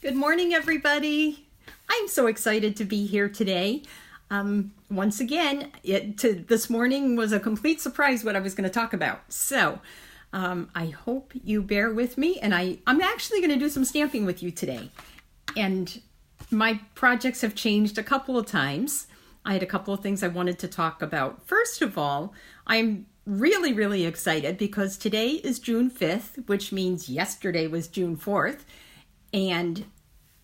Good morning, everybody. I'm so excited to be here today. Once again, this morning was a complete surprise what I was going to talk about. So I hope you bear with me, and I'm actually going to do some stamping with you today. And my projects have changed a couple of times. I had a couple of things I wanted to talk about. First of all, I'm really, really excited because today is June 5th, which means yesterday was June 4th. And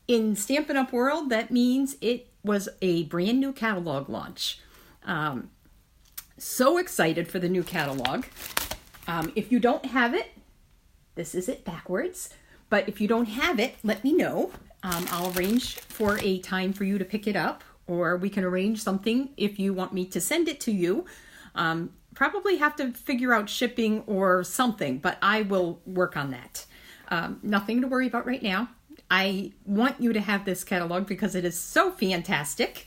in Stampin' Up! World, that means it was a brand new catalog launch. So excited for the new catalog. If you don't have it, this is it backwards. But if you don't have it, let me know. I'll arrange for a time for you to pick it up, or we can arrange something if you want me to send it to you. Probably have to figure out shipping or something, but I will work on that. Nothing to worry about right now. I want you to have this catalog because it is so fantastic.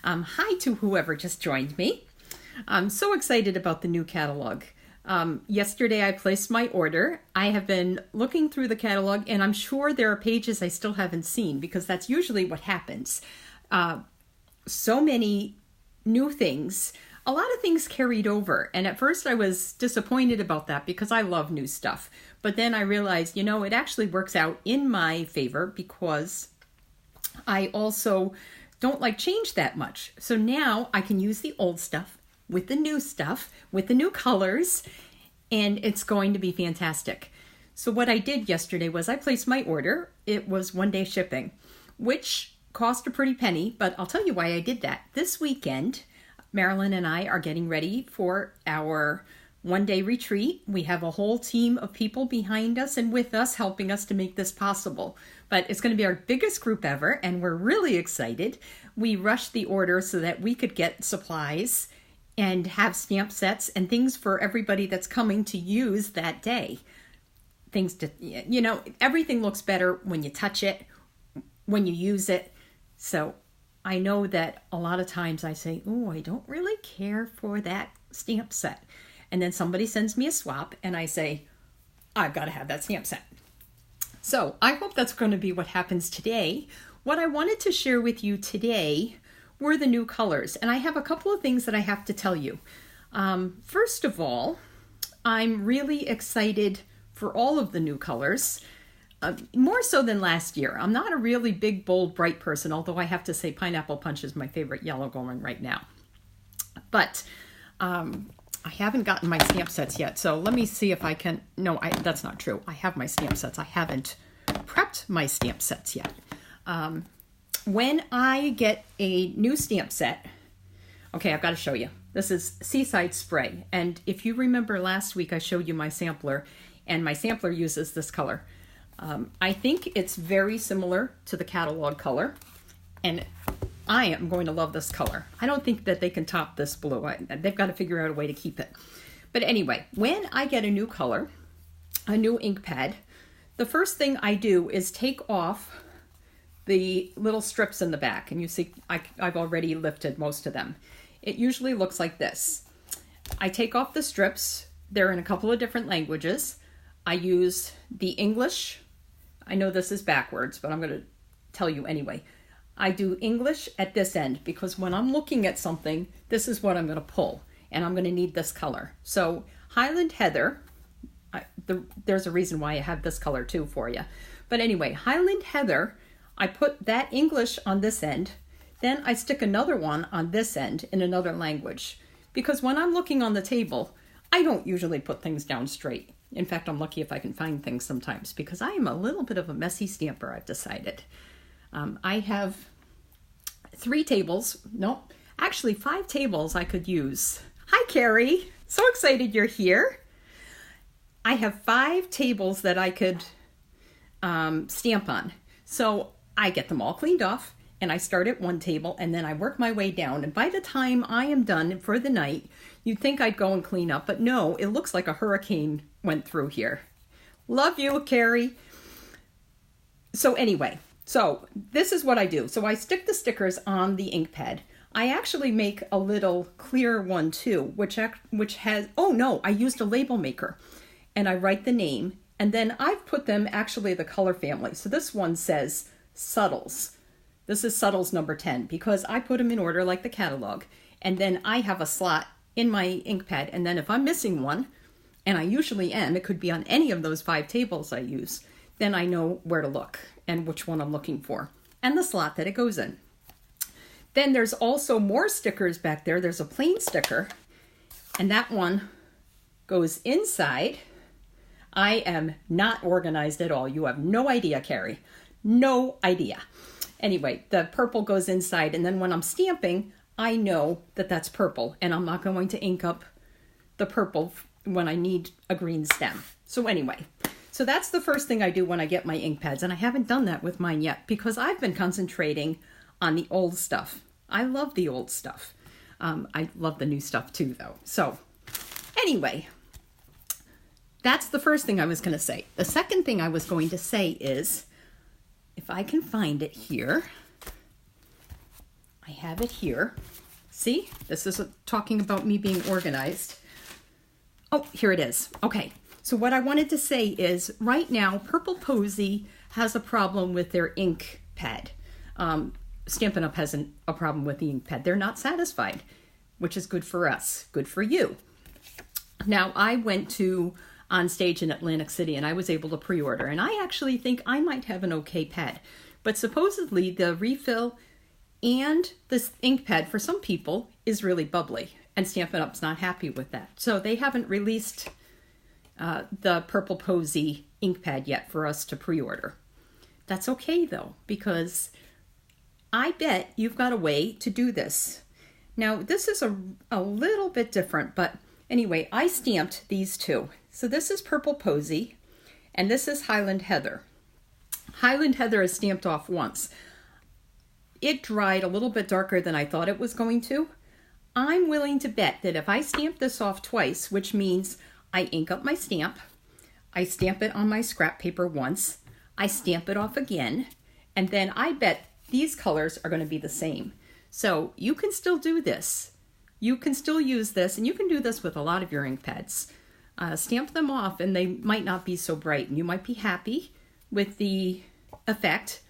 Hi to whoever just joined me. I'm so excited about the new catalog. Yesterday I placed my order. I have been looking through the catalog, and I'm sure there are pages I still haven't seen because that's usually what happens. So many new things. A lot of things carried over, and at first I was disappointed about that because I love new stuff. But then I realized, it actually works out in my favor because I also don't like change that much. So now I can use the old stuff with the new colors, and it's going to be fantastic. So what I did yesterday was I placed my order. It was 1-day shipping, which cost a pretty penny, but I'll tell you why I did that. This weekend, Marilyn and I are getting ready for our 1-day retreat. We have a whole team of people behind us and with us helping us to make this possible. But it's going to be our biggest group ever, and we're really excited. We rushed the order so that we could get supplies and have stamp sets and things for everybody that's coming to use that day. Things to, everything looks better when you touch it, when you use it. So I know that a lot of times I say, I don't really care for that stamp set. And then somebody sends me a swap and I say, I've got to have that stamp set. So I hope that's going to be what happens today. What I wanted to share with you today were the new colors. And I have a couple of things that I have to tell you. First of all, I'm really excited for all of the new colors. More so than last year. I'm not a really big, bold, bright person, although I have to say Pineapple Punch is my favorite yellow going right now. But I haven't gotten my stamp sets yet, so let me see if I can... No, that's not true. I have my stamp sets. I haven't prepped my stamp sets yet. When I get a new stamp set... Okay, I've got to show you. This is Seaside Spray, and if you remember last week I showed you my sampler, and my sampler uses this color. I think it's very similar to the catalog color, and I am going to love this color. I don't think that they can top this blue. They've got to figure out a way to keep it. But anyway, when I get a new color, a new ink pad, the first thing I do is take off the little strips in the back, and you see I've already lifted most of them. It usually looks like this. I take off the strips. They're in a couple of different languages. I use the English. I know this is backwards, but I'm going to tell you anyway. I do English at this end because when I'm looking at something, this is what I'm going to pull, and I'm going to need this color. So Highland Heather, there's a reason why I have this color too for you. But anyway, Highland Heather, I put that English on this end, then I stick another one on this end in another language. Because when I'm looking on the table, I don't usually put things down straight. In fact, I'm lucky if I can find things sometimes because I am a little bit of a messy stamper, I've decided. I have 5 tables I could use. Hi, Carrie. So excited you're here. I have 5 tables that I could stamp on. So I get them all cleaned off, and I start at one table, and then I work my way down. And by the time I am done for the night, you'd think I'd go and clean up, but no, it looks like a hurricane went through here. Love you, Carrie. So anyway, this is what I do. So I stick the stickers on the ink pad. I actually make a little clear one too, which has, I used a label maker, and I write the name, and then I've put them actually the color family. So this one says Subtles. This is Subtles number 10 because I put them in order like the catalog. And then I have a slot in my ink pad. And then if I'm missing one, and I usually am, it could be on any of those 5 tables I use, then I know where to look and which one I'm looking for and the slot that it goes in. Then there's also more stickers back there. There's a plain sticker, and that one goes inside. I am not organized at all. You have no idea, Carrie. No idea. Anyway, the purple goes inside, and then when I'm stamping, I know that that's purple, and I'm not going to ink up the purple when I need a green stem. So anyway, so that's the first thing I do when I get my ink pads, and I haven't done that with mine yet because I've been concentrating on the old stuff. I love the old stuff. I love the new stuff too, though. So anyway, that's the first thing I was going to say. The second thing I was going to say is, if I can find it here, I have it here. See, this is talking about me being organized. Oh, here it is. Okay, so what I wanted to say is right now, Purple Posy has a problem with their ink pad. Stampin' Up! Has a problem with the ink pad. They're not satisfied, which is good for us, good for you. Now, I went to On Stage in Atlantic City and I was able to pre-order, and I actually think I might have an okay pad. But supposedly the refill and this ink pad for some people is really bubbly, and Stampin' Up's not happy with that. So they haven't released the Purple Posy ink pad yet for us to pre-order. That's okay though, because I bet you've got a way to do this. Now, this is a little bit different, but anyway, I stamped these two. So this is Purple Posy, and this is Highland Heather. Highland Heather is stamped off once. It dried a little bit darker than I thought it was going to. I'm willing to bet that if I stamp this off twice, which means I ink up my stamp, I stamp it on my scrap paper once, I stamp it off again, and then I bet these colors are going to be the same. So you can still do this. You can still use this, and you can do this with a lot of your ink pads. Stamp them off, and they might not be so bright, and you might be happy with the effect.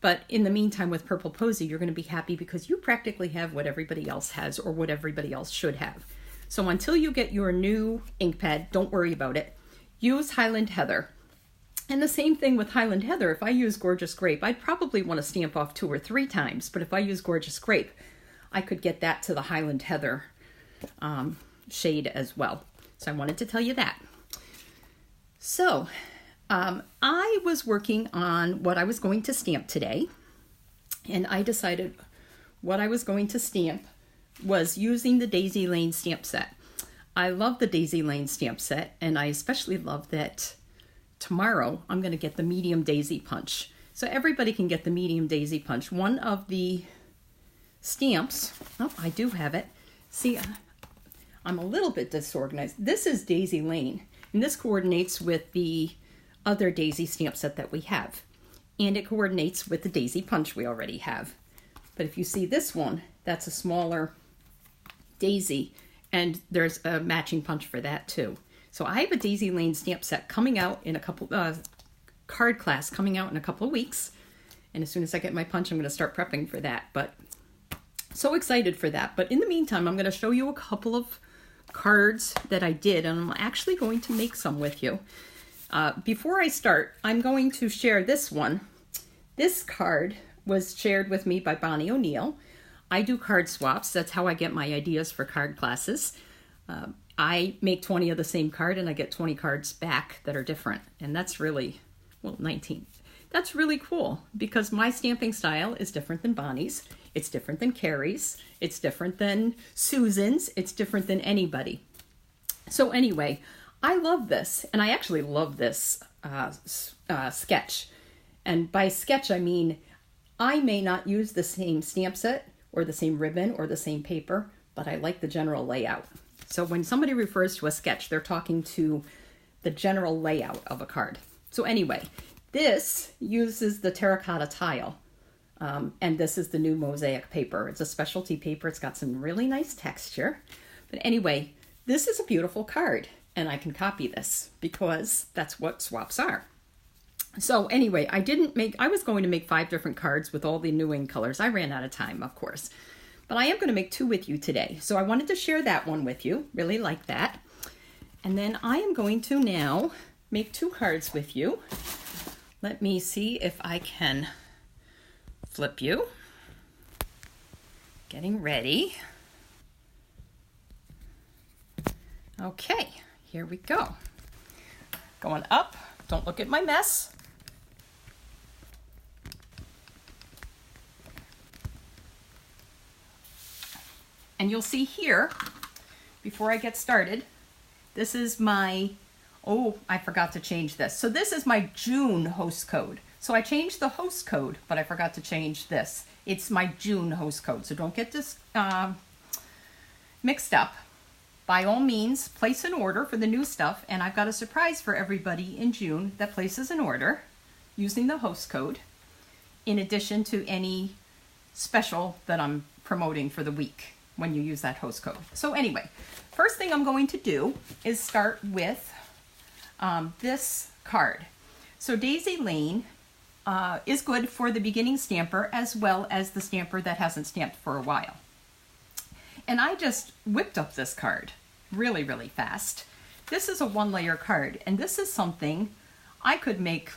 But in the meantime, with Purple Posy, you're going to be happy because you practically have what everybody else has or what everybody else should have. So until you get your new ink pad, don't worry about it. Use Highland Heather. And the same thing with Highland Heather. If I use Gorgeous Grape, I'd probably want to stamp off 2 or 3 times. But if I use Gorgeous Grape, I could get that to the Highland Heather shade as well. So I wanted to tell you that. So I was working on what I was going to stamp today. And I decided what I was going to stamp was using the Daisy Lane stamp set. I love the Daisy Lane stamp set, and I especially love that tomorrow I'm going to get the medium daisy punch. So everybody can get the medium daisy punch. One of the stamps, oh, I do have it. See, I'm a little bit disorganized. This is Daisy Lane, and this coordinates with the other daisy stamp set that we have. And it coordinates with the daisy punch we already have. But if you see this one, that's a smaller daisy, and there's a matching punch for that too. So I have a Daisy Lane stamp set coming out in a couple, card class coming out in a couple of weeks. And as soon as I get my punch, I'm going to start prepping for that. But so excited for that. But in the meantime, I'm going to show you a couple of cards that I did, and I'm actually going to make some with you. Before I start, I'm going to share this one. This card was shared with me by Bonnie O'Neill. I do card swaps. That's how I get my ideas for card classes. I make 20 of the same card and I get 20 cards back that are different. And that's really, well, 19. That's really cool because my stamping style is different than Bonnie's. It's different than Carrie's. It's different than Susan's. It's different than anybody. So anyway, I love this. And I actually love this sketch. And by sketch, I mean, I may not use the same stamp set or the same ribbon or the same paper, but I like the general layout. So when somebody refers to a sketch, they're talking to the general layout of a card. So anyway, this uses the terracotta tile, and this is the new mosaic paper. It's a specialty paper. It's got some really nice texture. But anyway, this is a beautiful card, and I can copy this because that's what swaps are. So anyway, I was going to make 5 different cards with all the new ink colors. I ran out of time, of course. But I am going to make 2 with you today. So I wanted to share that one with you. Really like that. And then I am going to now make 2 cards with you. Let me see if I can flip you. Getting ready. Okay, here we go. Going up. Don't look at my mess. And you'll see here, before I get started, this is my, I forgot to change this. So this is my June host code. So I changed the host code, but I forgot to change this. It's my June host code. So don't get this mixed up. By all means, place an order for the new stuff. And I've got a surprise for everybody in June that places an order using the host code, in addition to any special that I'm promoting for the week when you use that host code. So anyway, first thing I'm going to do is start with this card. So Daisy Lane is good for the beginning stamper as well as the stamper that hasn't stamped for a while. And I just whipped up this card really, really fast. This is a 1-layer card, and this is something I could make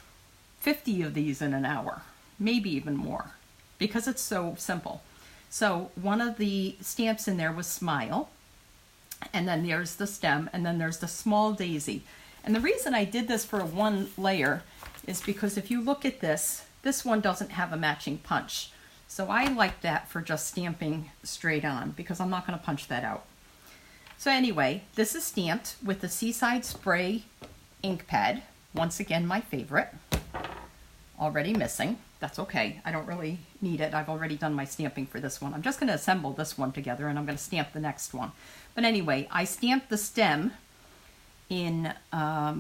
50 of these in an hour, maybe even more, because it's so simple. So one of the stamps in there was Smile, and then there's the stem, and then there's the small daisy. And the reason I did this for a 1 layer is because if you look at this one doesn't have a matching punch. So I like that for just stamping straight on, because I'm not going to punch that out. So anyway, this is stamped with the Seaside Spray ink pad. Once again, my favorite. Already missing. That's okay. I don't really need it. I've already done my stamping for this one. I'm just going to assemble this one together, and I'm going to stamp the next one. But anyway, I stamped the stem in, I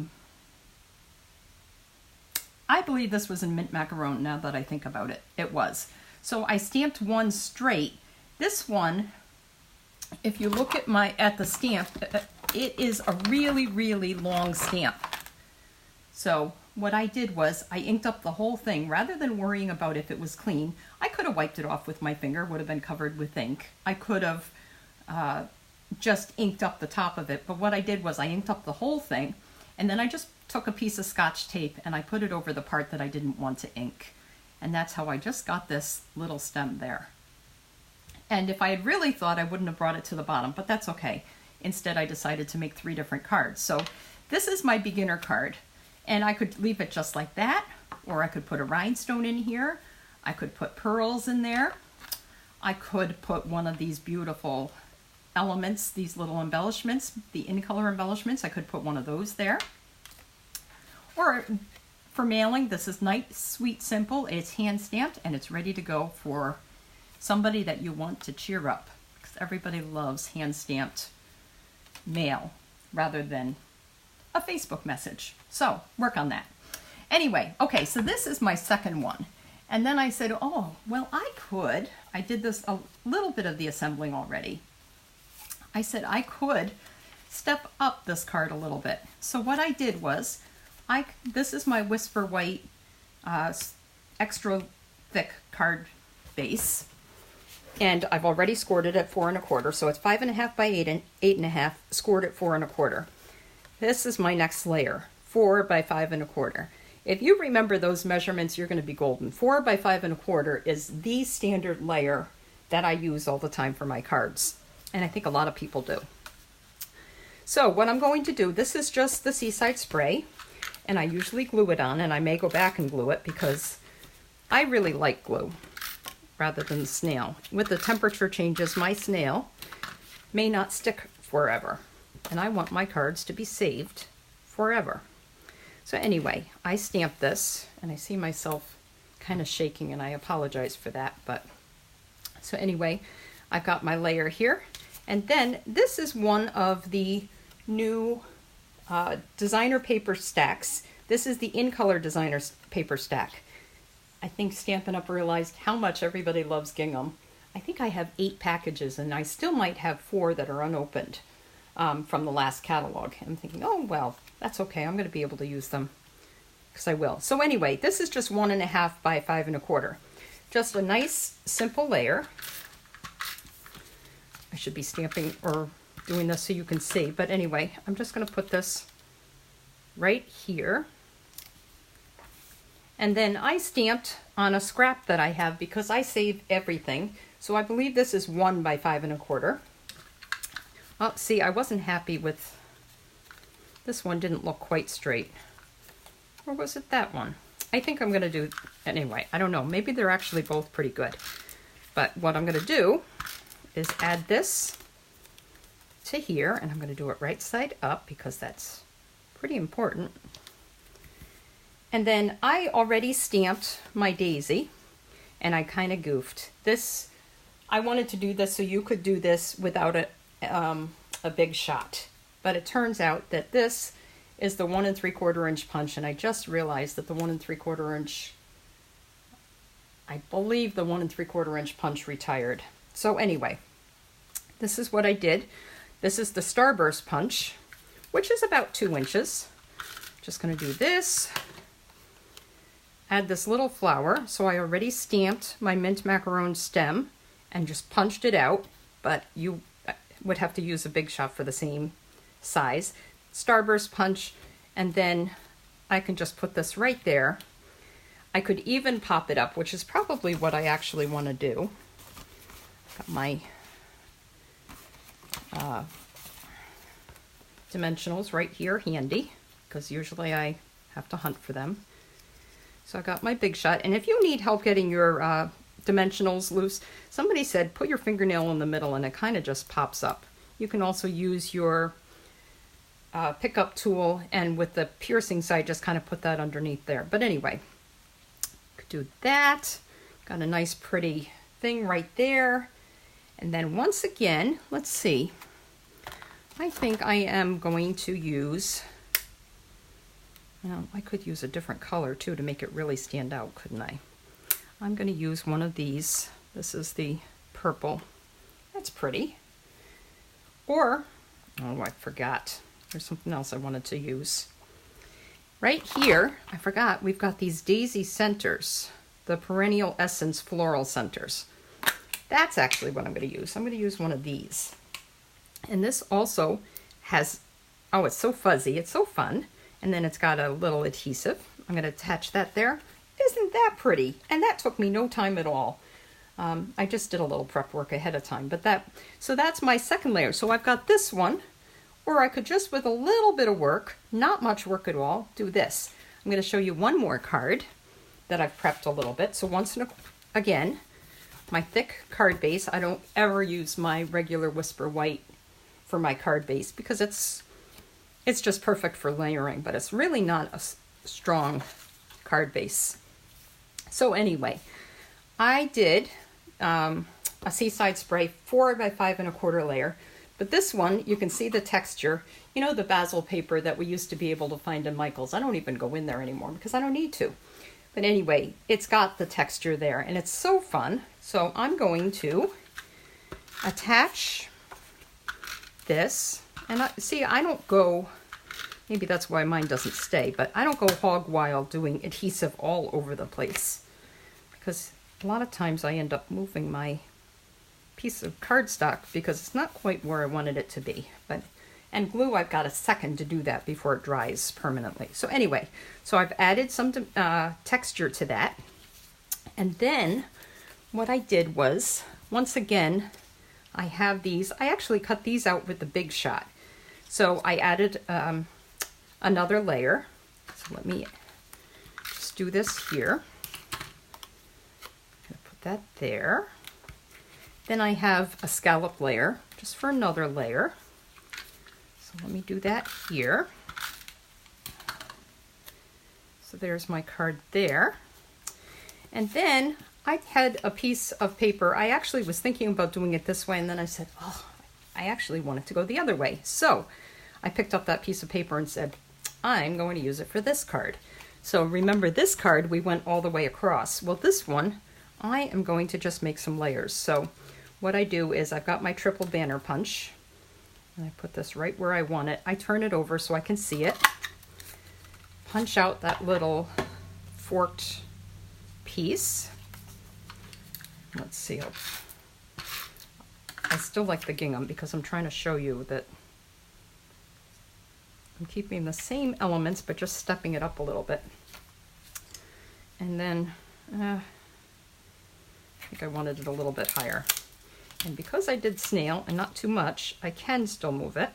believe this was in mint macaron, now that I think about it. It was. So I stamped one straight. This one, if you look at the stamp, it is a really, really long stamp. So what I did was I inked up the whole thing. Rather than worrying about if it was clean, I could have wiped it off with my finger, would have been covered with ink. I could have just inked up the top of it, but what I did was I inked up the whole thing, and then I just took a piece of Scotch tape and I put it over the part that I didn't want to ink. And that's how I just got this little stem there. And if I had really thought, I wouldn't have brought it to the bottom, but that's okay. Instead, I decided to make 3 different cards. So this is my beginner card. And I could leave it just like that, or I could put a rhinestone in here. I could put pearls in there. I could put one of these beautiful elements, these little embellishments, the in-color embellishments. I could put one of those there. Or for mailing, this is nice, sweet, simple. It's hand-stamped, and it's ready to go for somebody that you want to cheer up, because everybody loves hand-stamped mail rather than a Facebook message. So work on that. Anyway, okay, so this is my second one. And then I said, oh, well, I did this a little bit of the assembling already. I said I could step up this card a little bit. So what I did was, this is my Whisper White extra thick card base. And I've already scored it at 4 1/4, so it's 5 1/2 by 8 1/2, scored at 4 1/4. This is my next layer, 4 by 5 1/4. If you remember those measurements, you're going to be golden. 4 by 5 1/4 is the standard layer that I use all the time for my cards. And I think a lot of people do. So what I'm going to do, this is just the Seaside Spray, and I usually glue it on, and I may go back and glue it because I really like glue rather than the snail. With the temperature changes, my snail may not stick forever, and I want my cards to be saved forever. So anyway, I stamped this, and I see myself kind of shaking, and I apologize for that. But so anyway, I've got my layer here, and then this is one of the new designer paper stacks. This is the in-color designer paper stack. I think Stampin' Up! Realized how much everybody loves gingham. I think I have 8 packages, and I still might have 4 that are unopened from the last catalog. I'm thinking, oh, well, that's okay. I'm going to be able to use them because I will. So anyway, this is just 1.5 by 5 1/4. Just a nice simple layer. I should be stamping or doing this so you can see, but anyway, I'm just going to put this right here. And then I stamped on a scrap that I have because I save everything. So I believe this is 1 by 5 1/4. Oh, see, I wasn't happy with this one. Didn't look quite straight. Or was it that one? I think I'm going to do, anyway, I don't know. Maybe they're actually both pretty good. But what I'm going to do is add this to here, and I'm going to do it right side up because that's pretty important. And then I already stamped my daisy, and I kind of goofed. This, I wanted to do this so you could do this without a big shot. But it turns out that this is the 1 3/4 inch punch, and I just realized that the 1 3/4 inch, I believe the 1 3/4 inch punch retired. So anyway, this is what I did. This is the starburst punch, which is about 2 inches. Just going to do this. Add this little flower. So I already stamped my mint macaron stem and just punched it out, but you would have to use a big shot for the same size. Starburst punch, and then I can just put this right there. I could even pop it up, which is probably what I actually want to do. Got my dimensionals right here handy, because usually I have to hunt for them. So I got my big shot, and if you need help getting your dimensionals loose, somebody said put your fingernail in the middle and it kind of just pops up. You can also use your pickup tool, and with the piercing side just kind of put that underneath there. But anyway, could do that. Got a nice pretty thing right there. And then once again, let's see, I think I am going to use, well, I could use a different color too to make it really stand out, couldn't I? I'm going to use one of these. This is the purple. That's pretty. Or, oh, I forgot. There's something else I wanted to use. Right here, I forgot, we've got these daisy centers, the Perennial Essence Floral Centers. That's actually what I'm going to use. I'm going to use one of these. And this also has, oh, it's so fuzzy. It's so fun. And then it's got a little adhesive. I'm going to attach that there. Isn't that pretty? And that took me no time at all. I just did a little prep work ahead of time. But so that's my second layer. So I've got this one. Or I could just, with a little bit of work, not much work at all, do this. I'm going to show you one more card that I've prepped a little bit. So again, my thick card base. I don't ever use my regular Whisper White for my card base because it's just perfect for layering, but it's really not a strong card base. So anyway, I did a Seaside Spray 4 by 5 1/4 layer. But this one, you can see the texture. You know the basil paper that we used to be able to find in Michael's? I don't even go in there anymore because I don't need to. But anyway, it's got the texture there, and it's so fun. So I'm going to attach this. And see, I don't go, maybe that's why mine doesn't stay, but I don't go hog wild doing adhesive all over the place. Because a lot of times I end up moving my piece of cardstock because it's not quite where I wanted it to be. And glue, I've got a second to do that before it dries permanently. So anyway, so I've added some texture to that. And then what I did was, once again, I have these. I actually cut these out with the big shot. So I added another layer. So let me just do this here. I'm going to put that there. Then I have a scallop layer, just for another layer. So let me do that here. So there's my card there. And then I had a piece of paper. I actually was thinking about doing it this way, and then I said, oh, I actually want it to go the other way. So I picked up that piece of paper and said, I'm going to use it for this card. So remember this card, we went all the way across. Well, this one, I am going to just make some layers. So what I do is I've got my triple banner punch, and I put this right where I want it. I turn it over so I can see it. punch out that little forked piece. Let's see. I still like the gingham because I'm trying to show you that I'm keeping the same elements but just stepping it up a little bit. And then I think I wanted it a little bit higher. And because I did snail and not too much, I can still move it.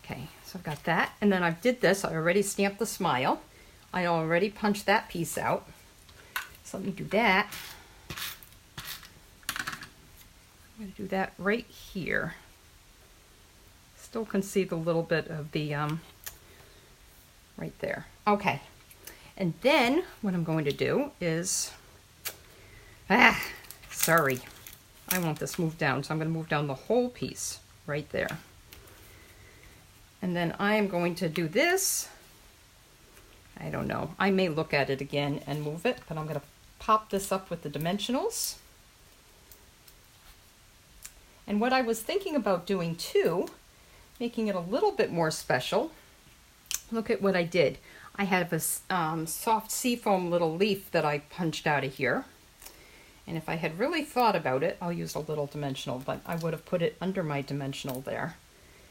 Okay, so I've got that. And then I did this. I already stamped the smile. I already punched that piece out. So let me do that. I'm going to do that right here. Still can see the little bit of the, right there. Okay. And then what I'm going to do is, sorry, I want this moved down. So I'm going to move down the whole piece right there. And then I am going to do this. I don't know. I may look at it again and move it, but I'm going to pop this up with the dimensionals. And what I was thinking about doing too, making it a little bit more special, look at what I did. I have a soft seafoam little leaf that I punched out of here. And if I had really thought about it, I'll use a little dimensional, but I would have put it under my dimensional there.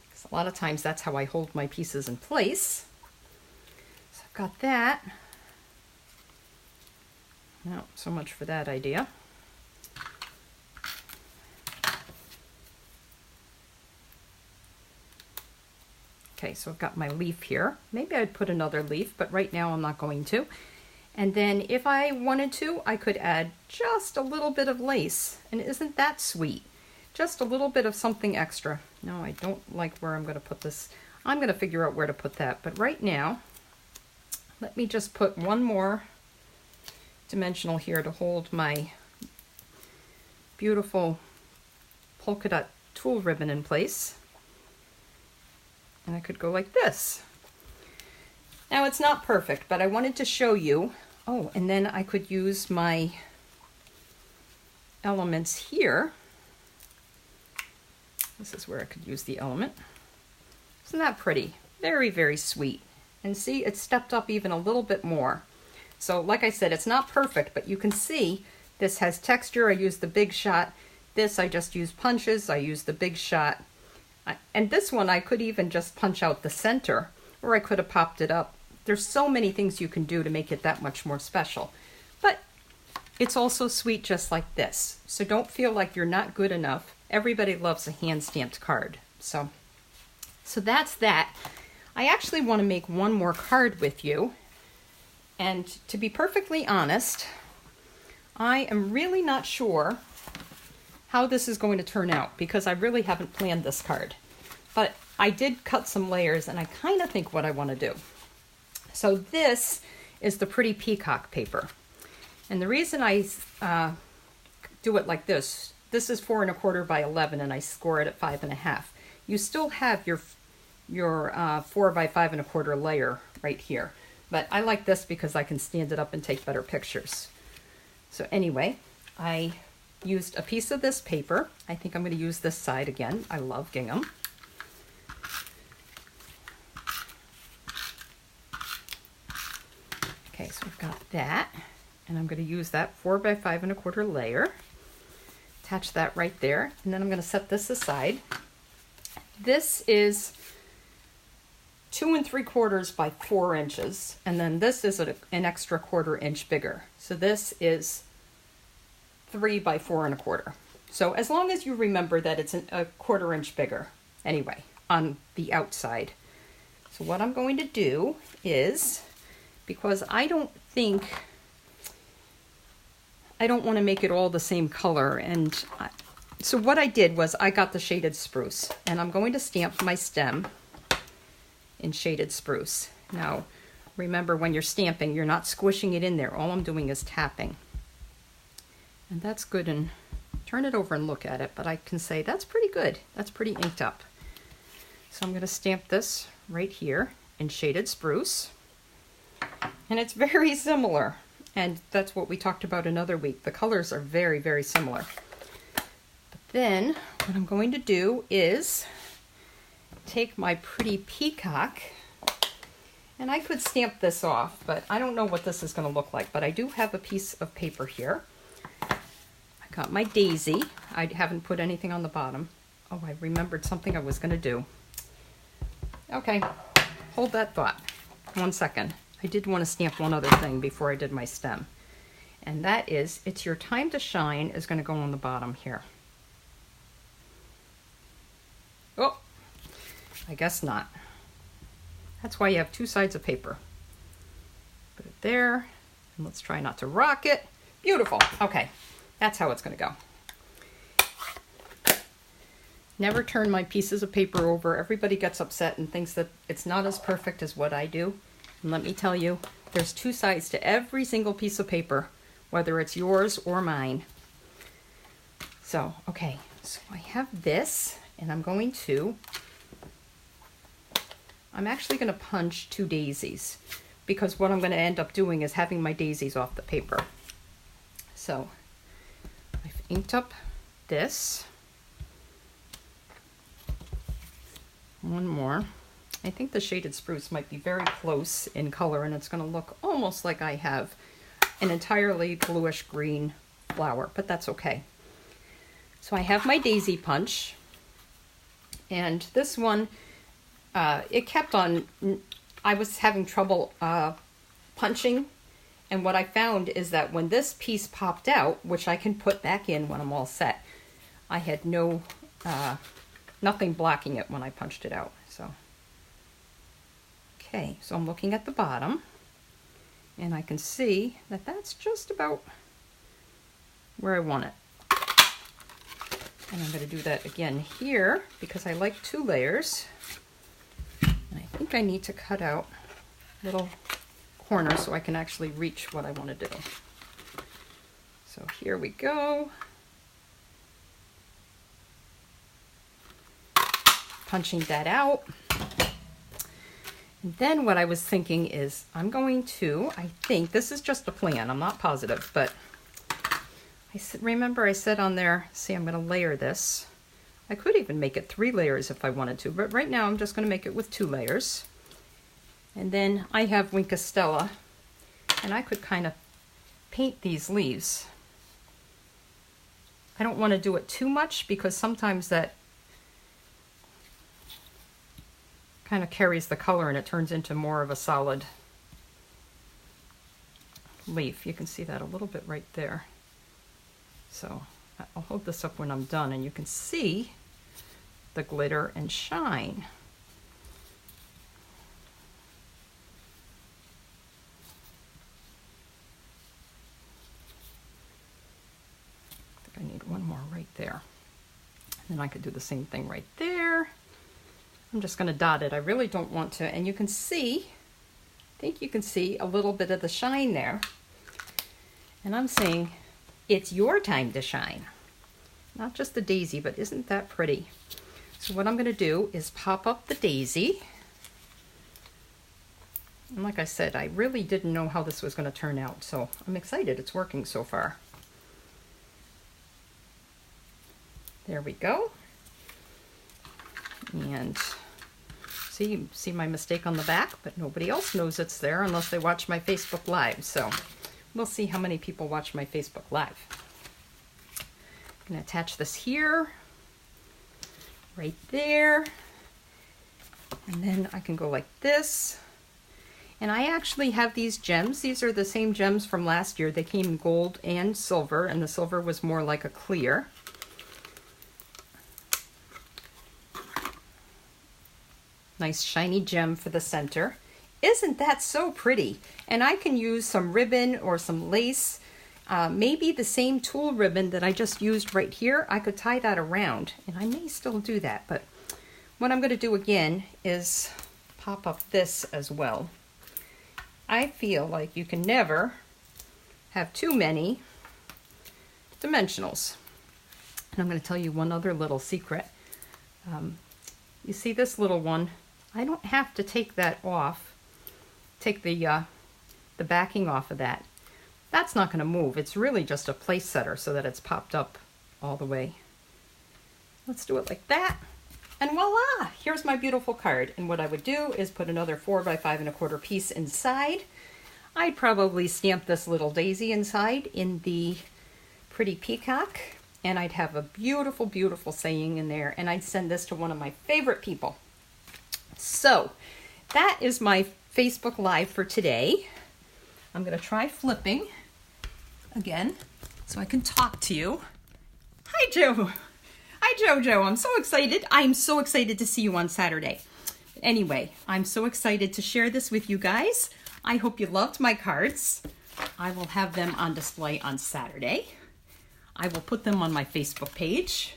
Because a lot of times that's how I hold my pieces in place. So I've got that. Now, so much for that idea. Okay, so I've got my leaf here. Maybe I'd put another leaf, but right now I'm not going to. And then if I wanted to, I could add just a little bit of lace. And isn't that sweet? Just a little bit of something extra. No, I don't like where I'm going to put this. I'm going to figure out where to put that. But right now, let me just put one more dimensional here to hold my beautiful polka dot tulle ribbon in place. And I could go like this. Now it's not perfect, but I wanted to show you. Oh, and then I could use my elements here. This is where I could use the element. Isn't that pretty? Very, very sweet. And see, it stepped up even a little bit more. So like I said, it's not perfect, but you can see this has texture. I used the Big Shot. This I just used punches. I used the Big Shot. And this one I could even just punch out the center, or I could have popped it up. There's so many things you can do to make it that much more special. But it's also sweet just like this. So don't feel like you're not good enough. Everybody loves a hand-stamped card. So that's that. I actually want to make one more card with you. And to be perfectly honest, I am really not sure how this is going to turn out because I really haven't planned this card. But I did cut some layers and I kind of think what I want to do. So this is the pretty peacock paper. And the reason I do it like this is 4 1/4 by 11 and I score it at 5 1/2. You still have your 4 by 5 1/4 layer right here. But I like this because I can stand it up and take better pictures. So anyway, I used a piece of this paper. I think I'm going to use this side again. I love gingham. Okay, so we've got that. And I'm going to use that 4 by 5 1/4 layer. Attach that right there. And then I'm going to set this aside. This is 2 3/4 by 4 inches. And then this is an extra 1/4 inch bigger. So this is 3 by 4 1/4. So as long as you remember that it's a 1/4 inch bigger anyway on the outside. So what I'm going to do is, because I don't want to make it all the same color, and so what I did was I got the shaded spruce and I'm going to stamp my stem in shaded spruce. Now remember, when you're stamping, you're not squishing it in there. All I'm doing is tapping. And that's good, and turn it over and look at it, but I can say that's pretty good. That's pretty inked up. So I'm going to stamp this right here in shaded spruce. And it's very similar. And that's what we talked about another week. The colors are very, very similar. But then what I'm going to do is take my pretty peacock And I could stamp this off, but I don't know what this is going to look like. But I do have a piece of paper here. I got my daisy. I haven't put anything on the bottom. Oh, I remembered something I was going to do. Okay, hold that thought. 1 second. I did want to stamp one other thing before I did my stem. And that is, It's Your Time to Shine is going to go on the bottom here. Oh, I guess not. That's why you have 2 sides of paper. Put it there, and let's try not to rock it. Beautiful. Okay, that's how it's going to go. Never turn my pieces of paper over. Everybody gets upset and thinks that it's not as perfect as what I do. And let me tell you, there's 2 sides to every single piece of paper, whether it's yours or mine. So, okay, so I have this, and I'm actually going to punch 2 daisies, because what I'm going to end up doing is having my daisies off the paper. So I've inked up this. One more. I think the shaded spruce might be very close in color, and it's going to look almost like I have an entirely bluish green flower, but that's okay. So I have my daisy punch, and this one, it kept on, I was having trouble punching, and what I found is that when this piece popped out, which I can put back in when I'm all set, I had nothing blocking it when I punched it out. So, okay, so I'm looking at the bottom, and I can see that that's just about where I want it. And I'm going to do that again here, because I like 2 layers. And I think I need to cut out little corners so I can actually reach what I want to do. So here we go. Punching that out. And then what I was thinking is I think this is just a plan, I'm not positive, but remember I said on there, see, I'm going to layer this. I could even make it 3 layers if I wanted to, but right now I'm just going to make it with 2 layers. And then I have Wink Stella, and I could kind of paint these leaves. I don't want to do it too much, because sometimes that kind of carries the color and it turns into more of a solid leaf. You can see that a little bit right there. So I'll hold this up when I'm done, and you can see the glitter and shine. I think I need one more right there. And then I could do the same thing right there. I'm just going to dot it. I really don't want to. And you can see, I think you can see a little bit of the shine there. And I'm saying, it's your time to shine. Not just the daisy, but isn't that pretty? So what I'm going to do is pop up the daisy. And like I said, I really didn't know how this was going to turn out, so I'm excited. It's working so far. There we go. And see my mistake on the back, but nobody else knows it's there unless they watch my Facebook Live. So we'll see how many people watch my Facebook Live. I'm going to attach this here, right there, and then I can go like this. And I actually have these gems. These are the same gems from last year. They came in gold and silver, and the silver was more like a clear. Nice shiny gem for the center. Isn't that so pretty? And I can use some ribbon or some lace, maybe the same tulle ribbon that I just used right here. I could tie that around, and I may still do that, but what I'm going to do again is pop up this as well. I feel like you can never have too many dimensionals. And I'm going to tell you one other little secret. You see this little one? I don't have to take that off, take the backing off of that. That's not going to move. It's really just a place setter so that it's popped up all the way. Let's do it like that. And voila, here's my beautiful card. And what I would do is put another 4 by 5 1/4 piece inside. I'd probably stamp this little daisy inside in the pretty peacock. And I'd have a beautiful, beautiful saying in there. And I'd send this to one of my favorite people. So that is my Facebook Live for today. I'm going to try flipping again so I can talk to you. Hi, Joe. Hi, Jojo. I'm so excited. I'm so excited to see you on Saturday. Anyway, I'm so excited to share this with you guys. I hope you loved my cards. I will have them on display on Saturday. I will put them on my Facebook page.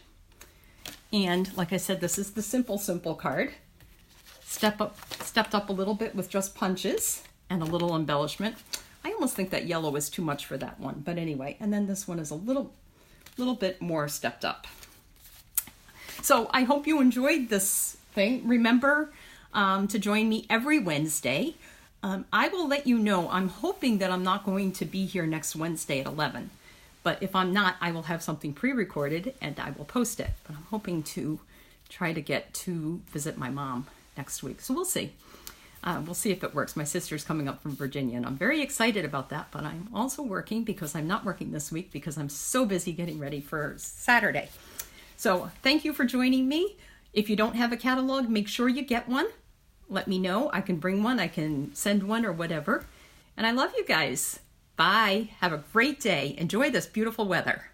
And like I said, this is the simple card. Stepped up a little bit with just punches and a little embellishment. I almost think that yellow is too much for that one, but anyway. And then this one is a little bit more stepped up. So I hope you enjoyed this thing. Remember to join me every Wednesday. I will let you know. I'm hoping that I'm not going to be here next Wednesday at 11. But if I'm not, I will have something pre-recorded and I will post it. But I'm hoping to try to get to visit my mom next week. So we'll see. We'll see if it works. My sister's coming up from Virginia and I'm very excited about that. But I'm also working because I'm not working this week because I'm so busy getting ready for Saturday. So thank you for joining me. If you don't have a catalog, make sure you get one. Let me know. I can bring one. I can send one or whatever. And I love you guys. Bye. Have a great day. Enjoy this beautiful weather.